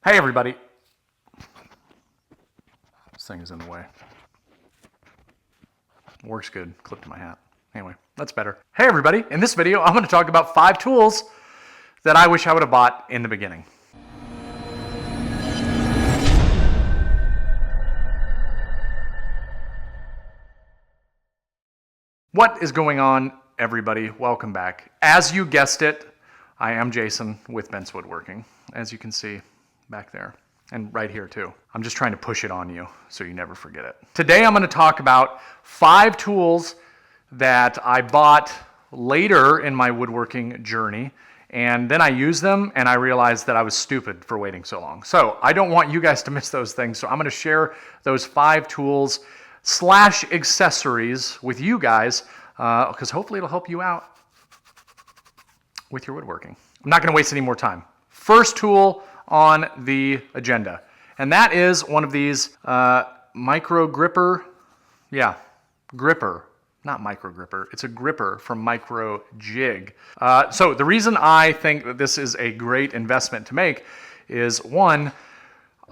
Hey everybody. This thing is in the way. Works good. Clipped my hat. Anyway, that's better. Hey everybody. In this video, I'm going to talk about 5 tools that I wish I would have bought in the beginning. What is going on, everybody? Welcome back. As you guessed it, I am Jason with Bent's Woodworking, as you can see back there, and right here too. I'm just trying to push it on you so you never forget it. Today I'm going to talk about 5 tools that I bought later in my woodworking journey, and then I used them and I realized that I was stupid for waiting so long. So I don't want you guys to miss those things, so I'm going to share those 5 tools / accessories with you guys because hopefully it'll help you out with your woodworking. I'm not going to waste any more time. First tool on the agenda, and that is one of these MicroGripper. Yeah, gripper, not MicroGripper. It's a gripper from Micro Jig. So the reason I think that this is a great investment to make is, one,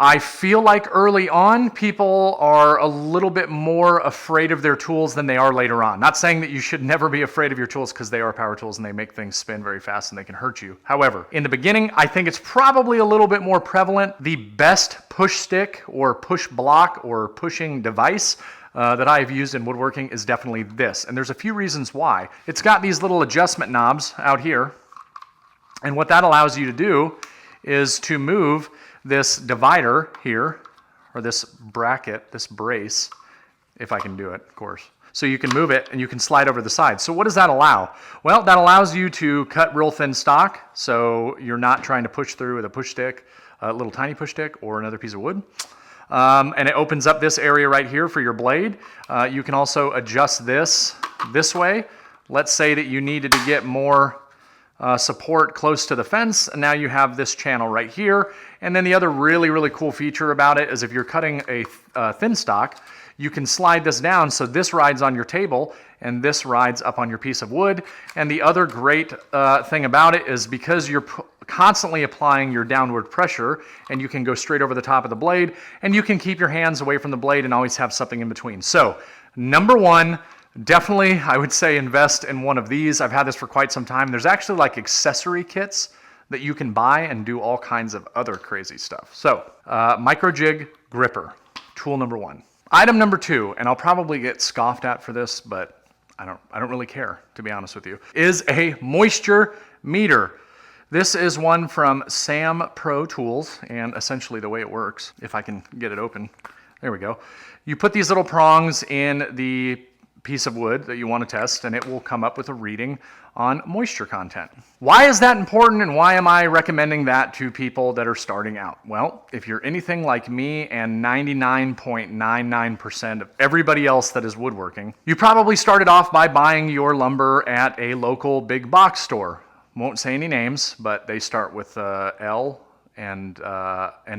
I feel like early on people are a little bit more afraid of their tools than they are later on. Not saying that you should never be afraid of your tools, because they are power tools and they make things spin very fast and they can hurt you. However, in the beginning, I think it's probably a little bit more prevalent. The best push stick or push block or pushing device that I've used in woodworking is definitely this. And there's a few reasons why. It's got these little adjustment knobs out here. And what that allows you to do is to move this divider here, or this bracket, this brace, if I can do it, of course. So you can move it and you can slide over the side. So what does that allow? Well, that allows you to cut real thin stock, so you're not trying to push through with a push stick, a little tiny push stick, or another piece of wood. And it opens up this area right here for your blade. You can also adjust this way. Let's say that you needed to get more support close to the fence, and now you have this channel right here. And then the other really cool feature about it is if you're cutting a thin stock, you can slide this down so this rides on your table and this rides up on your piece of wood. And the other great thing about it is because you're constantly applying your downward pressure, and you can go straight over the top of the blade, and you can keep your hands away from the blade and always have something in between. So number one, definitely, I would say invest in one of these. I've had this for quite some time. There's actually like accessory kits that you can buy and do all kinds of other crazy stuff. So, Micro Jig gripper, tool number 1. Item number 2, and I'll probably get scoffed at for this, but I don't really care, to be honest with you, is a moisture meter. This is one from SamPro tools, and essentially the way it works, if I can get it open, there we go. You put these little prongs in the piece of wood that you want to test, and it will come up with a reading on moisture content. Why is that important, and why am I recommending that to people that are starting out? Well, if you're anything like me and 99.99% of everybody else that is woodworking, you probably started off by buying your lumber at a local big box store. Won't say any names, but they start with L and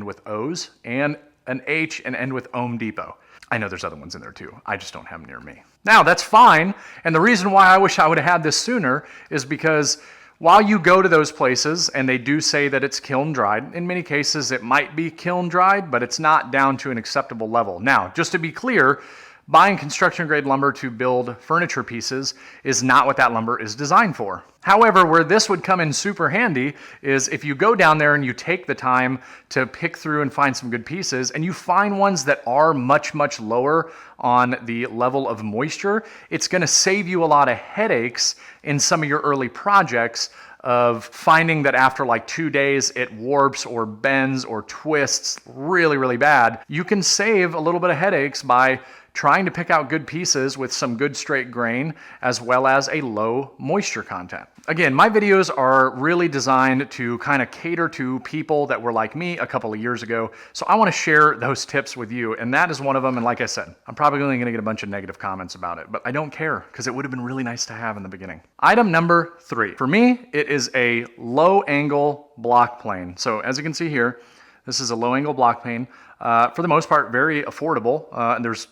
with O's, and an H and end with Home Depot. I know there's other ones in there too. I just don't have them near me. Now, that's fine. And the reason why I wish I would have had this sooner is because while you go to those places and they do say that it's kiln dried, in many cases it might be kiln dried, but it's not down to an acceptable level. Now, just to be clear, buying construction grade lumber to build furniture pieces is not what that lumber is designed for. However, where this would come in super handy is if you go down there and you take the time to pick through and find some good pieces, and you find ones that are much lower on the level of moisture, it's going to save you a lot of headaches in some of your early projects of finding that after like 2 days it warps or bends or twists really bad. You can save a little bit of headaches by trying to pick out good pieces with some good straight grain as well as a low moisture content. Again, my videos are really designed to kind of cater to people that were like me a couple of years ago. So I want to share those tips with you, and that is one of them. And like I said, I'm probably only going to get a bunch of negative comments about it, but I don't care because it would have been really nice to have in the beginning. Item number 3. For me, it is a low angle block plane. So as you can see here, this is a low angle block plane. For the most part, very affordable. And there's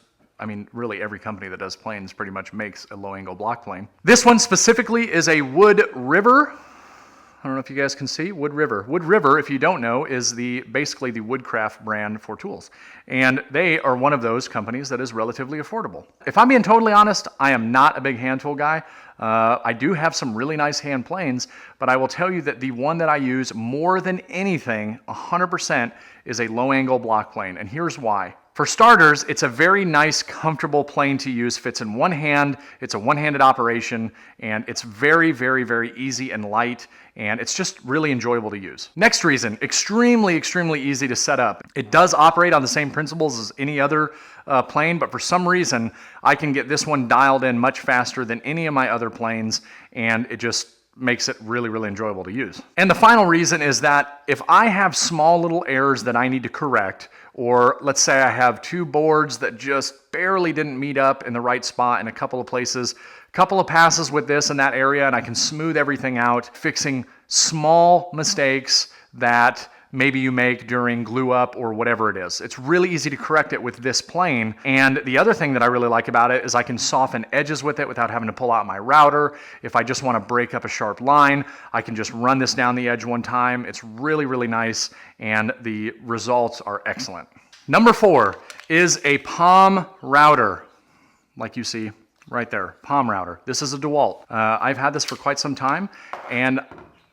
really every company that does planes pretty much makes a low angle block plane. This one specifically is a Woodriver. don't know if you guys can see, Woodriver. Woodriver, if you don't know, is basically the woodcraft brand for tools. And they are one of those companies that is relatively affordable. If I'm being totally honest, I am not a big hand tool guy. I do have some really nice hand planes, but I will tell you that the one that I use more than anything, 100%, is a low-angle block plane. And here's why. For starters, it's a very nice, comfortable plane to use, fits in one hand, it's a one-handed operation, and it's very, very, very easy and light, and it's just really enjoyable to use. Next reason, extremely, extremely easy to set up. It does operate on the same principles as any other plane, but for some reason, I can get this one dialed in much faster than any of my other planes, and it just makes it really, really enjoyable to use. And the final reason is that if I have small little errors that I need to correct, or let's say I have two boards that just barely didn't meet up in the right spot in a couple of places, a couple of passes with this in that area, and I can smooth everything out, fixing small mistakes that maybe you make during glue up or whatever it is. It's really easy to correct it with this plane. And the other thing that I really like about it is I can soften edges with it without having to pull out my router. If I just want to break up a sharp line, I can just run this down the edge one time. It's really, really nice, and the results are excellent. Number 4 is a palm router, like you see right there, palm router. This is a Dewalt. I've had this for quite some time, and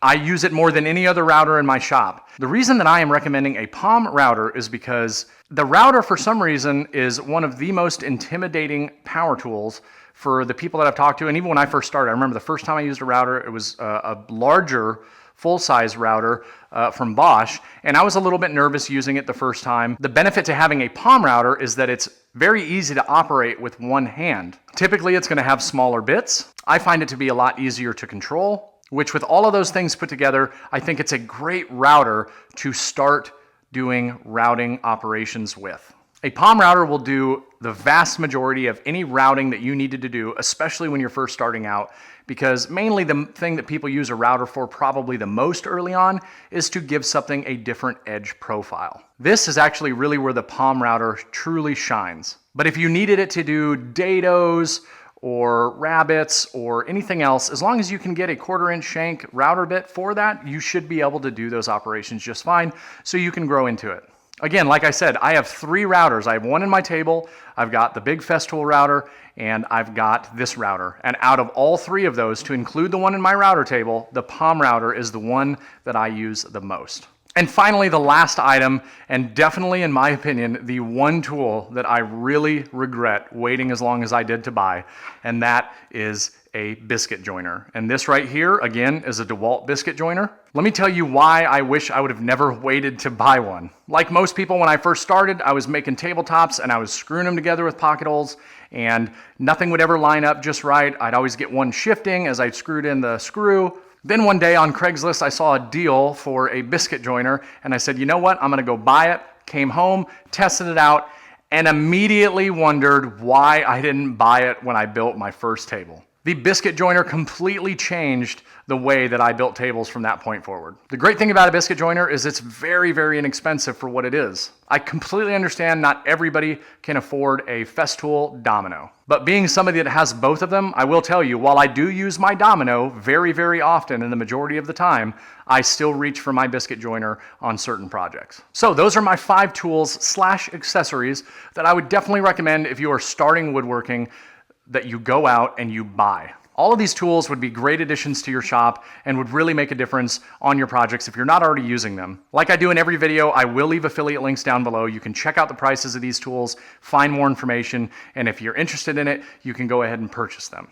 I use it more than any other router in my shop. The reason that I am recommending a palm router is because the router, for some reason, is one of the most intimidating power tools for the people that I've talked to. And even when I first started, I remember the first time I used a router, it was a larger full-size router from Bosch, and I was a little bit nervous using it the first time. The benefit to having a palm router is that it's very easy to operate with one hand. Typically, it's going to have smaller bits. I find it to be a lot easier to control, which with all of those things put together, I think it's a great router to start doing routing operations with. A palm router will do the vast majority of any routing that you needed to do, especially when you're first starting out, because mainly the thing that people use a router for probably the most early on is to give something a different edge profile. This is actually really where the palm router truly shines. But if you needed it to do dados or rabbits or anything else, as long as you can get a 1/4-inch shank router bit for that, you should be able to do those operations just fine, so you can grow into it. Again, like I said, I have 3 routers. I have one in my table, I've got the big Festool router, and I've got this router. And out of all 3 of those, to include the one in my router table, the palm router is the one that I use the most. And finally, the last item, and definitely in my opinion, the one tool that I really regret waiting as long as I did to buy, and that is a biscuit joiner. And this right here, again, is a Dewalt biscuit joiner. Let me tell you why I wish I would have never waited to buy one. Like most people, when I first started, I was making tabletops and I was screwing them together with pocket holes, and nothing would ever line up just right. I'd always get one shifting as I screwed in the screw. Then one day on Craigslist, I saw a deal for a biscuit joiner, and I said, you know what, I'm gonna go buy it. Came home, tested it out, and immediately wondered why I didn't buy it when I built my first table. The biscuit joiner completely changed the way that I built tables from that point forward. The great thing about a biscuit joiner is it's very, very inexpensive for what it is. I completely understand not everybody can afford a Festool domino. But being somebody that has both of them, I will tell you, while I do use my domino very, very often and the majority of the time, I still reach for my biscuit joiner on certain projects. So those are my 5 tools / accessories that I would definitely recommend if you are starting woodworking, that you go out and you buy. All of these tools would be great additions to your shop and would really make a difference on your projects if you're not already using them. Like I do in every video, I will leave affiliate links down below. You can check out the prices of these tools, find more information, and if you're interested in it, you can go ahead and purchase them.